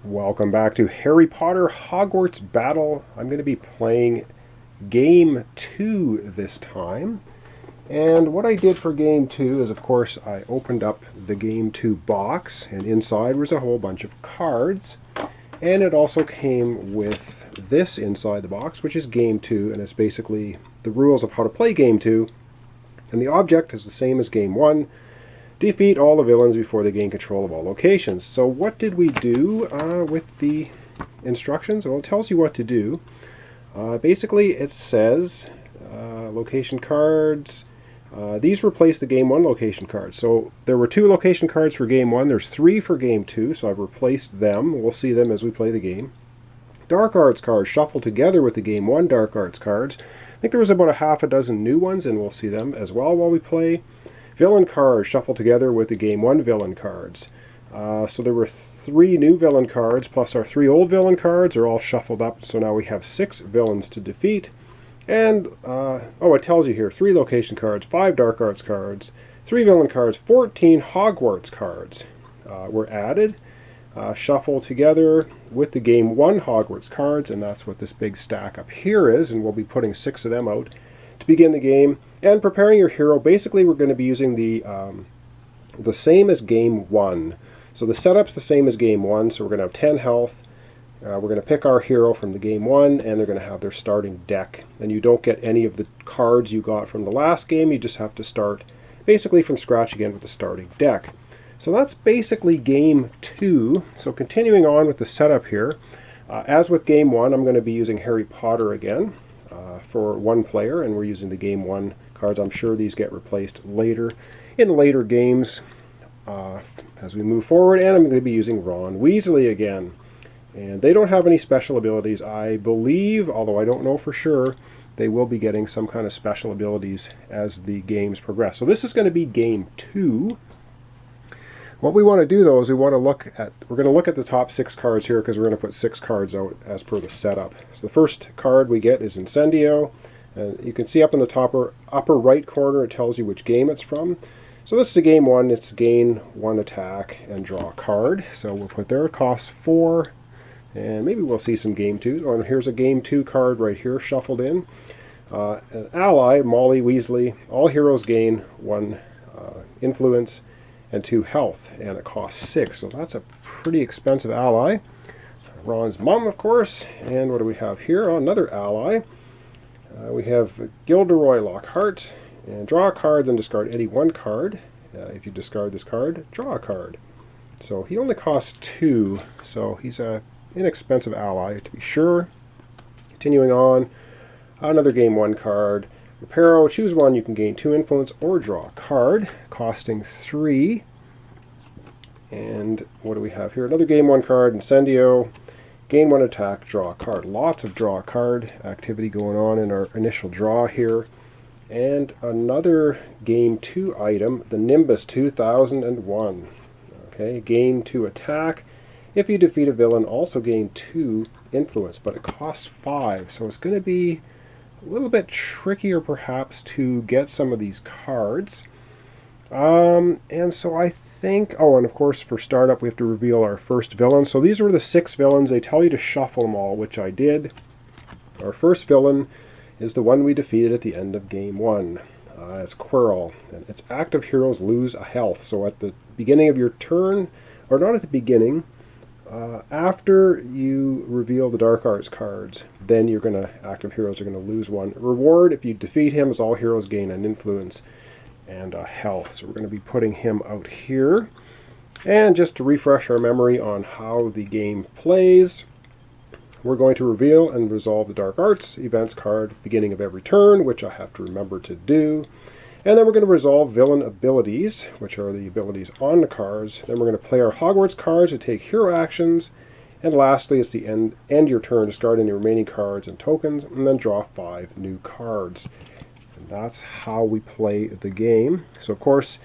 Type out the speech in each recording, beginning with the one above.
Welcome back to Harry Potter Hogwarts Battle. I'm going to be playing Game 2 this time. And what I did for Game 2 is, of course, I opened up the Game 2 box, and inside was a whole bunch of cards. And it also came with this inside the box, which is Game 2, and it's basically the rules of how to play Game 2. And the object is the same as Game 1. Defeat all the villains before they gain control of all locations. So what did we do with the instructions? Well, it tells you what to do. Basically, it says location cards. These replace the Game 1 location cards. So there were 2 location cards for Game 1. There's 3 for Game 2, so I've replaced them. We'll see them as we play the game. Dark Arts cards shuffle together with the Game 1 Dark Arts cards. I think there was about a half a dozen new ones, and we'll see them as well while we play. Villain cards shuffle together with the Game 1 villain cards. So there were 3 new villain cards, plus our 3 old villain cards are all shuffled up, so now we have 6 villains to defeat. And, it tells you here, 3 location cards, 5 Dark Arts cards, 3 villain cards, 14 Hogwarts cards were added, shuffle together with the Game 1 Hogwarts cards, and that's what this big stack up here is, and we'll be putting 6 of them out to begin the game. And preparing your hero, basically we're going to be using the same as Game 1. So the setup's the same as Game 1, so we're going to have 10 health. We're going to pick our hero from the Game 1, and they're going to have their starting deck. And you don't get any of the cards you got from the last game, you just have to start basically from scratch again with the starting deck. So that's basically Game 2. So continuing on with the setup here, as with Game 1, I'm going to be using Harry Potter again for one player, and we're using the Game 1 cards. I'm sure these get replaced later in later games as we move forward, and I'm going to be using Ron Weasley again. And they don't have any special abilities, I believe, although I don't know for sure. They will be getting some kind of special abilities as the games progress. So this is going to be Game 2. What we want to do, though, is we're going to look at the top 6 cards here, because we're going to put 6 cards out as per the setup. So the first card we get is Incendio. And you can see up in the upper right corner, it tells you which game it's from. So this is a Game 1. It's gain 1 attack and draw a card. So we'll put there. It costs 4. And maybe we'll see some Game 2s. Oh, and here's a Game 2 card right here shuffled in. An ally, Molly Weasley. All heroes gain 1 influence and 2 health, and it costs 6, so that's a pretty expensive ally. Ron's mom, of course. And what do we have here? Oh, another ally. We have Gilderoy Lockhart. And draw a card, then discard any 1 card. If you discard this card, draw a card. So he only costs 2, so he's an inexpensive ally to be sure. Continuing on, another Game 1 card. Reparo, choose one. You can gain 2 influence or draw a card, costing 3. And what do we have here? Another Game 1 card, Incendio. Gain 1 attack, draw a card. Lots of draw a card activity going on in our initial draw here. And another Game 2 item, the Nimbus 2001. Okay, gain 2 attack. If you defeat a villain, also gain 2 influence, but it costs 5. So it's going to be a little bit trickier perhaps to get some of these cards. And so I think, and of course for startup we have to reveal our first villain. So these were the 6 villains. They tell you to shuffle them all, which I did. Our first villain is the one we defeated at the end of Game 1. It's Quirrell. And its active heroes lose a health. So at the beginning of your turn, or not at the beginning, after you reveal the Dark Arts cards, then active heroes are going to lose 1. Reward, if you defeat him, is all heroes gain an influence and health. So we're going to be putting him out here. And just to refresh our memory on how the game plays, we're going to reveal and resolve the Dark Arts events card beginning of every turn, which I have to remember to do. And then we're going to resolve villain abilities, which are the abilities on the cards. Then we're going to play our Hogwarts cards to take hero actions. And lastly, it's the end your turn, discard any remaining cards and tokens, and then draw 5 new cards. And that's how we play the game. So of course,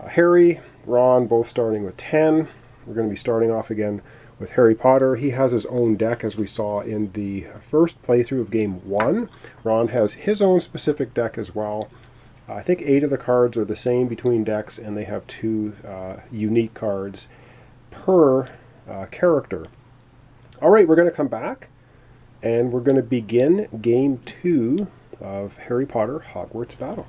Harry, Ron, both starting with 10. We're going to be starting off again with Harry Potter. He has his own deck, as we saw in the first playthrough of Game 1. Ron has his own specific deck as well. I think 8 of the cards are the same between decks, and they have 2 unique cards per character. All right, we're going to come back and we're going to begin game 2 of Harry Potter Hogwarts Battle.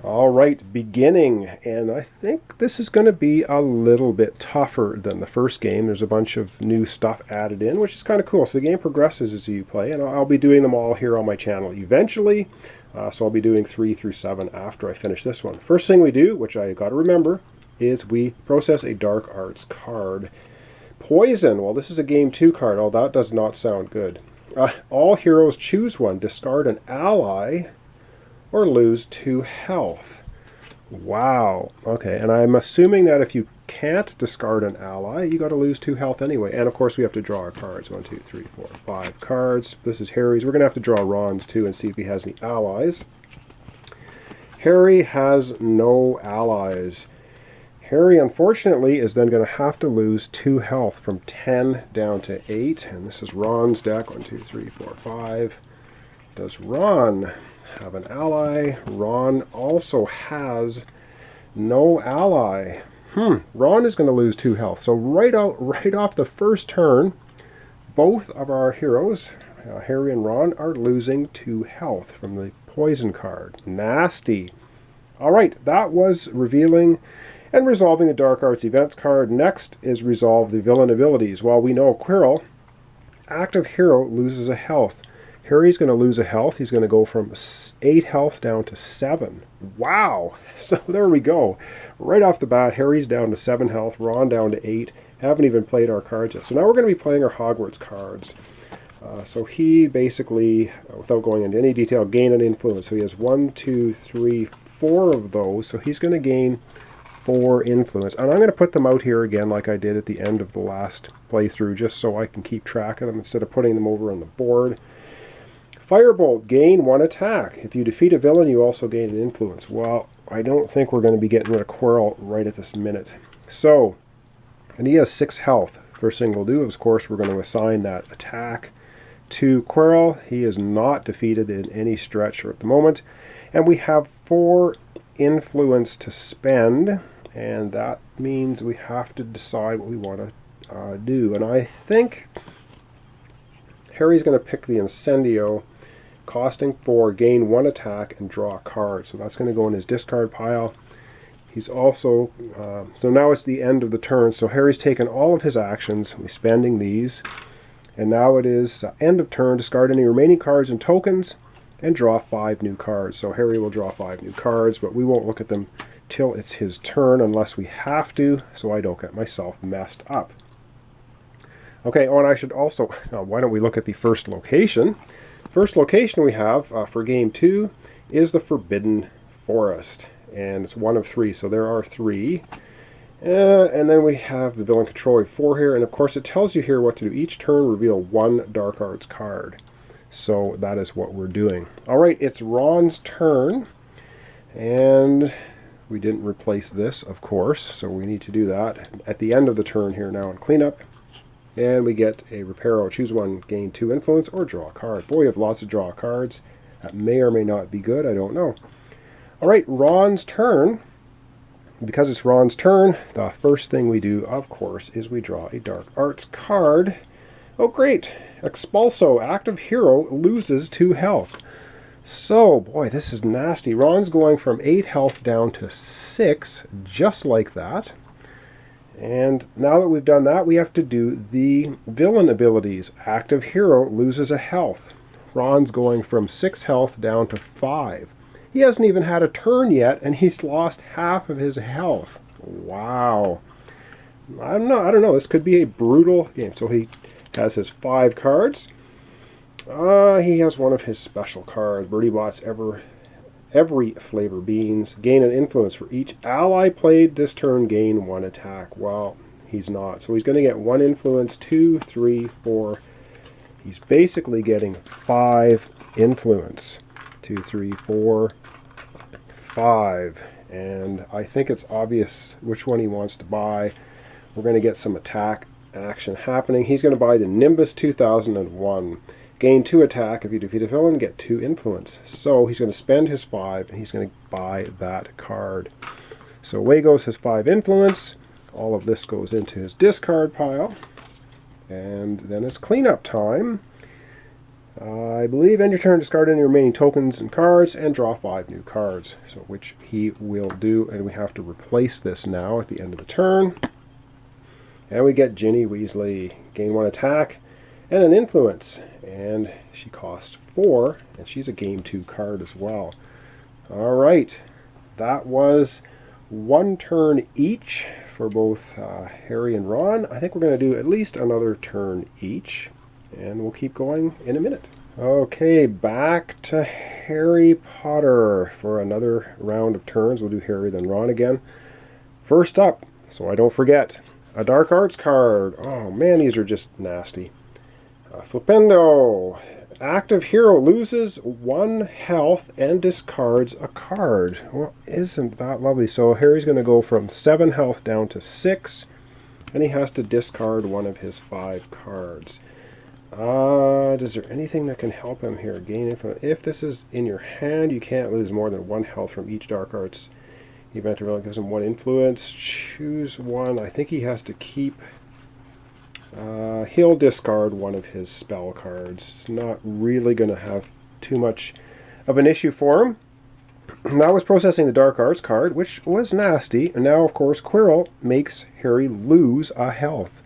All right, beginning, and I think this is going to be a little bit tougher than the first game. There's a bunch of new stuff added in, which is kind of cool. So the game progresses as you play, and I'll be doing them all here on my channel eventually. So I'll be doing 3 through 7 after I finish this one. First thing we do, which I got to remember, is we process a Dark Arts card. Poison. Well, this is a game 2 card. Oh, that does not sound good. All heroes choose one. Discard an ally or lose 2 health. Wow. Okay, and I'm assuming that if you can't discard an ally, you got to lose 2 health anyway. And of course, we have to draw our cards. 1, 2, 3, 4, 5 cards. This is Harry's. We're going to have to draw Ron's too and see if he has any allies. Harry has no allies. Harry, unfortunately, is then going to have to lose 2 health from 10 down to 8. And this is Ron's deck. 1, 2, 3, 4, 5. Does Ron have an ally? Ron also has no ally. Ron is going to lose 2 health. So right off the first turn, both of our heroes, Harry and Ron, are losing 2 health from the poison card. Nasty. All right, that was revealing and resolving the Dark Arts events card. Next is resolve the villain abilities. While we know Quirrell, active hero, loses a health. Harry's going to lose a health. He's going to go from 8 health down to 7. Wow! So there we go. Right off the bat, Harry's down to 7 health, Ron down to 8. Haven't even played our cards yet. So now we're going to be playing our Hogwarts cards. So he basically, without going into any detail, gain an influence. So he has 1, 2, 3, 4 of those. So he's going to gain 4 influence. And I'm going to put them out here again like I did at the end of the last playthrough, just so I can keep track of them instead of putting them over on the board. Firebolt, gain 1 attack. If you defeat a villain, you also gain an influence. Well, I don't think we're going to be getting rid of Quirrell right at this minute. So, and he has 6 health. First thing we'll do is, of course, we're going to assign that attack to Quirrell. He is not defeated in any stretch or at the moment. And we have 4 influence to spend, and that means we have to decide what we want to do. And I think Harry's going to pick the Incendio, costing 4, gain 1 attack, and draw a card. So that's going to go in his discard pile. He's also, so now it's the end of the turn. So Harry's taken all of his actions. He's spending these. And now it is end of turn. Discard any remaining cards and tokens and draw 5 new cards. So Harry will draw 5 new cards, but we won't look at them till it's his turn unless we have to, so I don't get myself messed up. Okay, oh, and I should also, why don't we look at the first location? First location we have for game 2 is the Forbidden Forest, and it's 1 of 3, so there are 3. And then we have the villain control 4 here, and of course it tells you here what to do. Each turn reveal 1 Dark Arts card. So that is what we're doing. All right, it's Ron's turn, and we didn't replace this, of course, so we need to do that at the end of the turn here now and clean up. And we get a Reparo. Choose 1, gain 2 influence, or draw a card. Boy, we have lots of draw cards. That may or may not be good. I don't know. All right, Ron's turn. Because it's Ron's turn, the first thing we do, of course, is we draw a Dark Arts card. Oh, great. Expulso, active hero, loses 2 health. So, boy, this is nasty. Ron's going from 8 health down to 6, just like that. And now that we've done that, we have to do the villain abilities. Active hero loses a health. Ron's going from 6 health down to 5. He hasn't even had a turn yet, and he's lost half of his health. Wow. I don't know. This could be a brutal game. So he has his 5 cards. He has one of his special cards. Birdie Bots every flavor beans. Gain an influence for each ally played this turn. Gain 1 attack. Well, he's not. So he's going to get 1 influence, 2, 3, 4. He's basically getting 5 influence. 2, 3, 4, 5. And I think it's obvious which one he wants to buy. We're going to get some attack action happening. He's going to buy the Nimbus 2001. Gain 2 attack. If you defeat a villain, get 2 influence. So he's going to spend his 5, and he's going to buy that card. So away goes his 5 influence. All of this goes into his discard pile. And then it's cleanup time. I believe end your turn, discard any remaining tokens and cards, and draw 5 new cards. So which he will do, and we have to replace this now at the end of the turn. And we get Ginny Weasley. Gain 1 attack and an influence. And she costs 4, and she's a game 2 card as well. Alright, that was 1 turn each for both Harry and Ron. I think we're going to do at least another turn each. And we'll keep going in a minute. Okay, back to Harry Potter for another round of turns. We'll do Harry, then Ron again. First up, so I don't forget, a Dark Arts card. Oh man, these are just nasty. Flipendo. Active hero loses 1 health and discards a card. Well, isn't that lovely? So Harry's going to go from 7 health down to 6, and he has to discard 1 of his 5 cards. Is there anything that can help him here? Gain influence. If this is in your hand, you can't lose more than 1 health from each Dark Arts event. It gives him 1 influence. Choose 1. I think he has to keep. He'll discard 1 of his spell cards. It's not really going to have too much of an issue for him. That was processing the Dark Arts card, which was nasty. And now, of course, Quirrell makes Harry lose a health.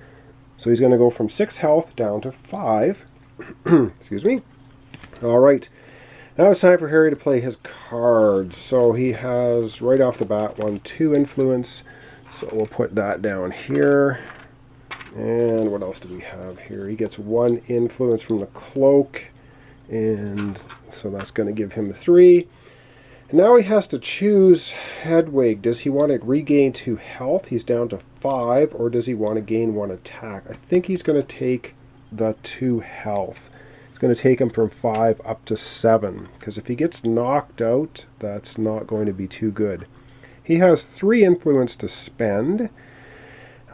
So he's going to go from 6 health down to 5. Excuse me. All right. Now it's time for Harry to play his cards. So he has, right off the bat, 2 influence. So we'll put that down here. And what else do we have here? He gets 1 influence from the cloak. And so that's going to give him 3. And now he has to choose Hedwig. Does he want to regain 2 health? He's down to 5. Or does he want to gain 1 attack? I think he's going to take the 2 health. It's going to take him from 5 up to 7. Because if he gets knocked out, that's not going to be too good. He has 3 influence to spend.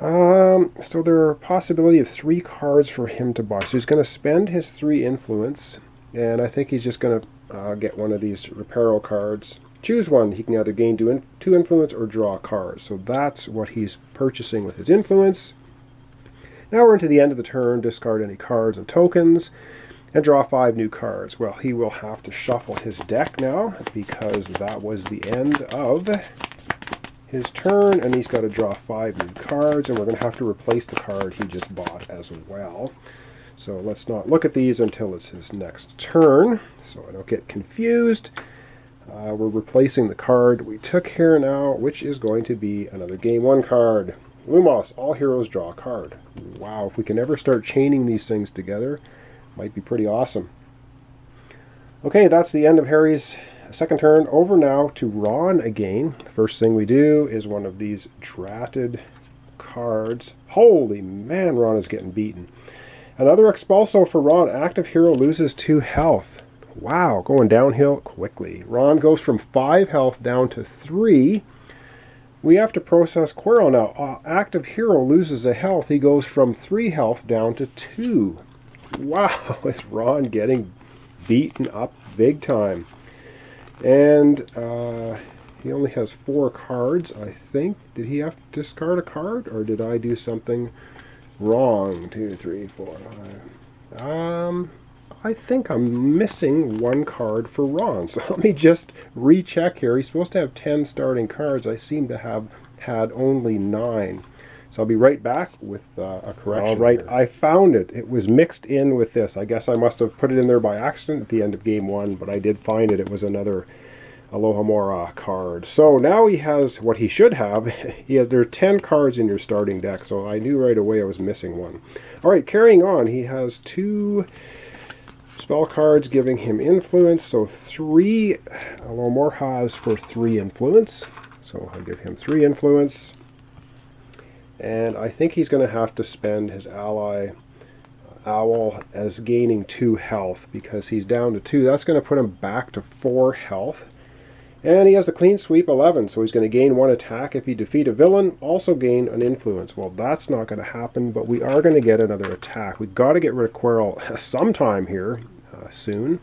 So there are a possibility of 3 cards for him to buy. So he's going to spend his 3 influence. And I think he's just going to get 1 of these Reparo cards. Choose 1. He can either gain 2 influence or draw a card. So that's what he's purchasing with his influence. Now we're into the end of the turn. Discard any cards and tokens. And draw 5 new cards. Well, he will have to shuffle his deck now, because that was the end of his turn. And he's got to draw 5 new cards. And we're going to have to replace the card he just bought as well. So let's not look at these until it's his next turn, so I don't get confused. We're replacing the card we took here now, which is going to be another Game 1 card. Lumos, all heroes draw a card. Wow, if we can ever start chaining these things together, might be pretty awesome. Okay, that's the end of Harry's second turn. Over now to Ron again. The first thing we do is one of these dratted cards. Holy man, Ron is getting beaten. Another Expulso for Ron. Active hero loses 2 health. Wow, going downhill quickly. Ron goes from 5 health down to 3. We have to process Quirrell now. Active hero loses a health. He goes from 3 health down to 2. Wow, is Ron getting beaten up big time. And he only has 4 cards, I think. Did he have to discard a card, or did I do something wrong? 2, 3, 4, 5. I think I'm missing 1 card for Ron. So let me just recheck here. He's supposed to have 10 starting cards. I seem to have had only 9. So I'll be right back with a correction. All right, here. I found it. It was mixed in with this. I guess I must have put it in there by accident at the end of game 1, but I did find it. It was another Alohomora card. So now he has what he should have. There are 10 cards in your starting deck, so I knew right away I was missing 1. All right, carrying on. He has 2 spell cards giving him influence, so 3 Alohomorahs for 3 influence. So I'll give him 3 influence. And I think he's going to have to spend his ally Owl as gaining 2 health, because he's down to 2. That's going to put him back to 4 health. And he has a clean sweep 11, so he's going to gain 1 attack. If he defeat a villain, also gain an influence. Well, that's not going to happen, but we are going to get another attack. We've got to get rid of Quirrell sometime here soon,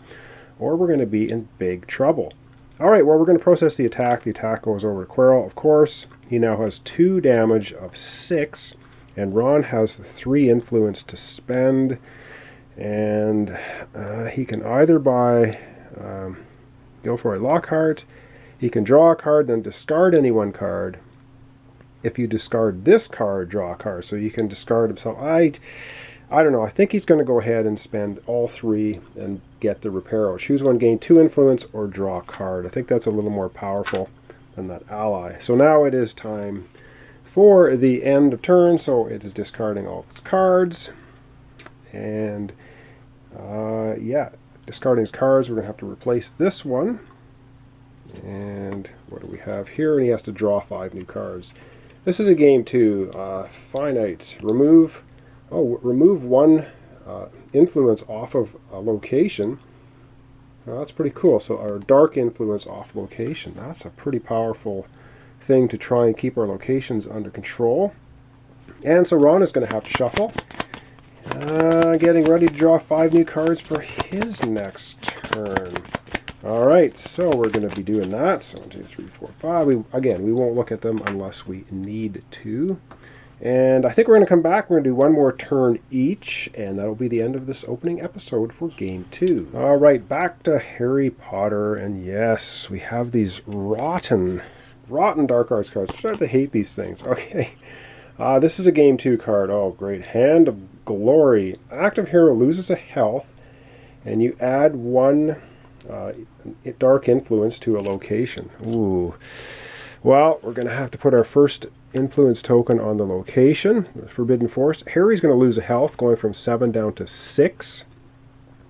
or we're going to be in big trouble. All right, well, we're going to process the attack. The attack goes over to Quirrell, of course. He now has 2 damage of 6, And Ron has 3 influence to spend, and he can either buy Gilfoy Lockhart, he can draw a card, then discard any one card. If you discard this card, draw a card. So you can discard himself. I don't know. I think he's going to go ahead and spend all 3 and get the Reparo. Choose one, gain 2 influence, or draw a card. I think that's a little more powerful than that ally. So now it is time for the end of turn. So it is discarding all of its cards. And yeah, discarding his cards. We're going to have to replace this one. And what do we have here? And he has to draw 5 new cards. This is a game 2. Finite. Remove 1 influence off of a location. That's pretty cool. So our dark influence off location. That's a pretty powerful thing to try and keep our locations under control. And so Ron is going to have to shuffle. Getting ready to draw 5 new cards for his next turn. Alright, so we're going to be doing that. So 1, 2, 3, 4, 5. We won't look at them unless we need to. And I think we're going to come back. We're going to do one more turn each, and that'll be the end of this opening episode for Game 2. Alright, back to Harry Potter, and yes, we have these rotten Dark Arts cards. I start to hate these things. Okay, this is a Game 2 card. Oh, great. Hand of Glory. Active hero loses a health, and you add 1 dark influence to a location. Ooh. Well, we're going to have to put our first influence token on the location, the Forbidden Forest. Harry's going to lose a health, going from 7 down to 6.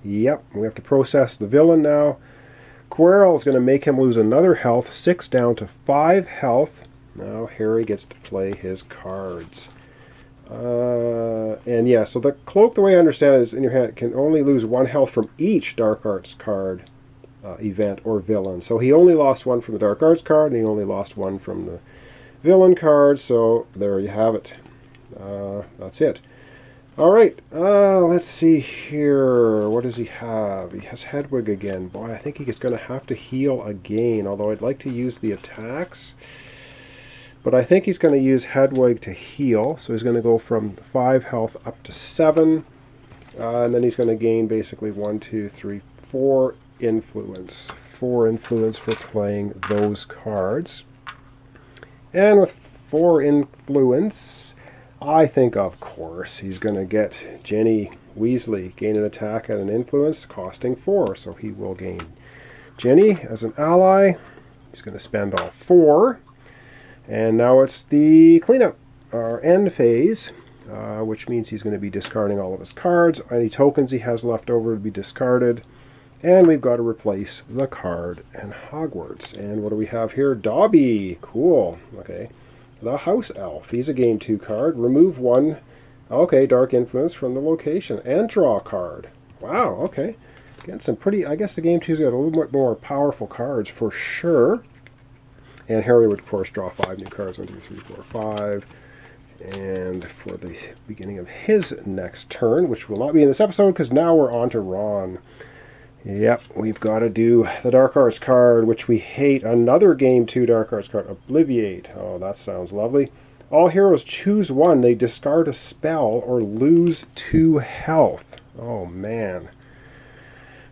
Yep, we have to process the villain now. Quirrell is going to make him lose another health, 6 down to 5 health. Now Harry gets to play his cards. And yeah, so the cloak, the way I understand it, is in your hand, can only lose 1 health from each Dark Arts card. Event or villain. So he only lost 1 from the Dark Arts card, and he only lost 1 from the villain card. So there you have it. That's it. All right. Let's see here. What does he have? He has Hedwig again. Boy, I think he's going to have to heal again. Although I'd like to use the attacks, but I think he's going to use Hedwig to heal. So he's going to go from 5 health up to 7, and then he's going to gain basically 1, 2, 3, 4. Influence. 4 influence for playing those cards. And with 4 influence, I think of course he's going to get Ginny Weasley, gain an attack and an influence costing 4. So he will gain Ginny as an ally. He's going to spend all 4. And now it's the cleanup, our end phase, which means he's going to be discarding all of his cards. Any tokens he has left over to be discarded. And we've got to replace the card and Hogwarts. And what do we have here? Dobby. Cool. Okay. The House Elf. He's a Game 2 card. Remove 1, okay, dark influence from the location. And draw a card. Wow, okay. Getting some pretty, I guess the Game 2's got a little bit more powerful cards for sure. And Harry would, of course, draw 5 new cards. 1, 2, 3, 4, 5. And for the beginning of his next turn, which will not be in this episode, because now we're on to Ron. Yep, we've got to do the Dark Arts card, which we hate. Another Game 2 Dark Arts card, Obliviate. Oh, that sounds lovely. All heroes choose 1. They discard a spell or lose 2 health. Oh, man.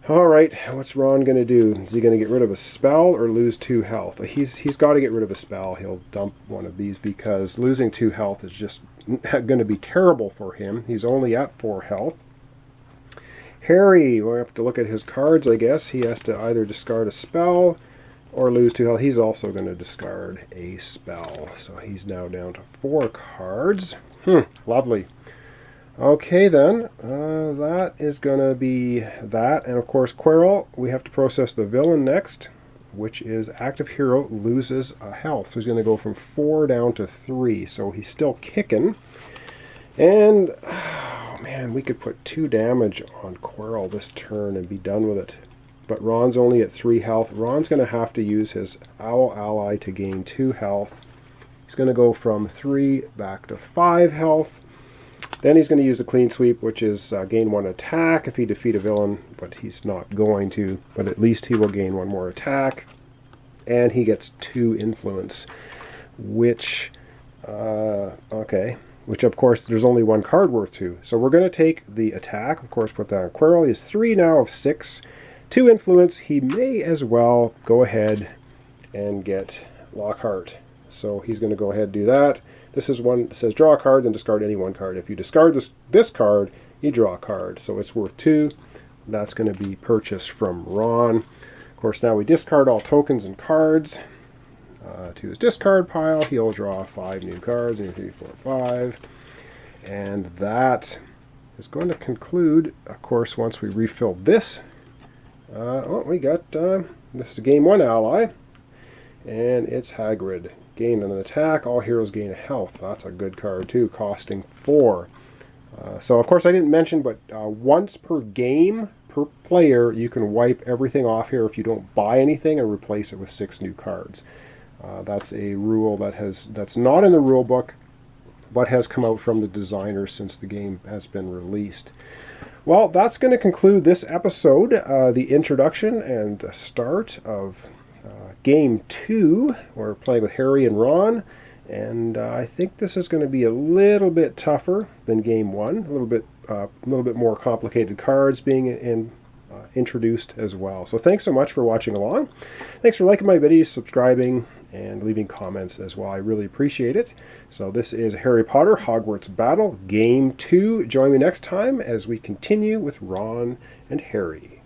All right, what's Ron going to do? Is he going to get rid of a spell or lose 2 health? He's got to get rid of a spell. He'll dump one of these because losing 2 health is just going to be terrible for him. He's only at 4 health. Harry, we'll have to look at his cards, I guess. He has to either discard a spell or lose 2 health. He's also going to discard a spell. So he's now down to 4 cards. Lovely. Okay then, that is going to be that. And of course, Quirrell, we have to process the villain next, which is active hero loses a health. So he's going to go from 4 down to 3. So he's still kicking. And, oh man, we could put 2 damage on Quirrell this turn and be done with it. But Ron's only at 3 health. Ron's going to have to use his Owl Ally to gain 2 health. He's going to go from 3 back to 5 health. Then he's going to use the Clean Sweep, which is gain 1 attack if he defeat a villain, but he's not going to. But at least he will gain 1 more attack. And he gets 2 influence, which, okay. which of course there's only one card worth 2. So we're going to take the attack, of course, put that on Quirrell. He has 3 now of 6. 2 influence. He may as well go ahead and get Lockhart. So he's going to go ahead and do that. This is one that says draw a card, then discard any one card. If you discard this card, you draw a card. So it's worth 2. That's going to be purchased from Ron. Of course, now we discard all tokens and cards to his discard pile. He'll draw 5 new cards. 1, 2, 3, 4, 5. And that is going to conclude, of course, once we refill this. We got, this is a game 1 ally. And it's Hagrid. Gain an attack. All heroes gain a health. That's a good card too, costing 4. So of course I didn't mention, but once per game, per player, you can wipe everything off here if you don't buy anything and replace it with 6 new cards. That's a rule that's not in the rule book, but has come out from the designers since the game has been released. Well, that's going to conclude this episode, the introduction and the start of Game 2. We're playing with Harry and Ron, and I think this is going to be a little bit tougher than Game 1. A little bit more complicated cards being introduced as well. So thanks so much for watching along. Thanks for liking my videos, subscribing, and leaving comments as well. I really appreciate it. So this is Harry Potter Hogwarts Battle Game 2. Join me next time as we continue with Ron and Harry.